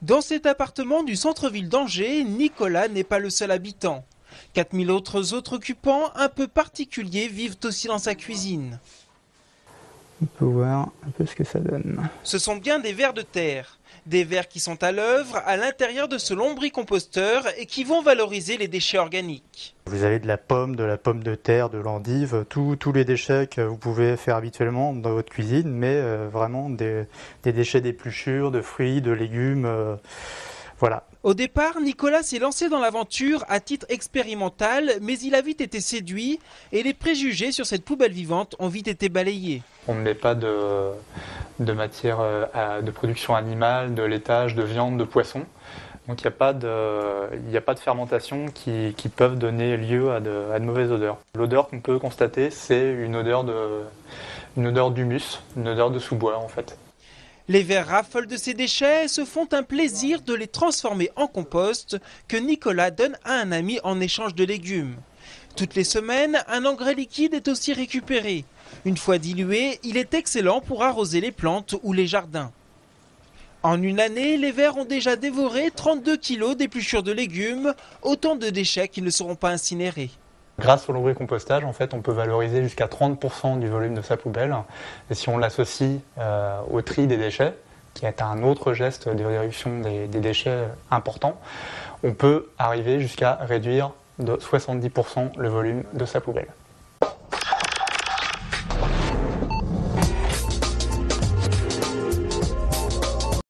Dans cet appartement du centre-ville d'Angers, Nicolas n'est pas le seul habitant. 4000 autres occupants un peu particuliers vivent aussi dans sa cuisine. On peut voir un peu ce que ça donne. Ce sont bien des vers de terre. Des vers qui sont à l'œuvre à l'intérieur de ce lombricomposteur et qui vont valoriser les déchets organiques. Vous avez de la pomme de terre, de l'endive, tous les déchets que vous pouvez faire habituellement dans votre cuisine, mais vraiment des déchets d'épluchures, de fruits, de légumes, voilà. Au départ, Nicolas s'est lancé dans l'aventure à titre expérimental, mais il a vite été séduit et les préjugés sur cette poubelle vivante ont vite été balayés. On ne met pas de matière de production animale, de laitage, de viande, de poisson. Donc il n'y a pas de fermentation qui peuvent donner lieu à de mauvaises odeurs. L'odeur qu'on peut constater, c'est une odeur d'humus, une odeur de sous-bois en fait. Les vers raffolent de ces déchets et se font un plaisir de les transformer en compost que Nicolas donne à un ami en échange de légumes. Toutes les semaines, un engrais liquide est aussi récupéré. Une fois dilué, il est excellent pour arroser les plantes ou les jardins. En une année, les vers ont déjà dévoré 32 kilos d'épluchures de légumes, autant de déchets qui ne seront pas incinérés. Grâce au lombricompostage, en fait, on peut valoriser jusqu'à 30% du volume de sa poubelle. Et si on l'associe au tri des déchets, qui est un autre geste de réduction des déchets important, on peut arriver jusqu'à réduire de 70% le volume de sa poubelle.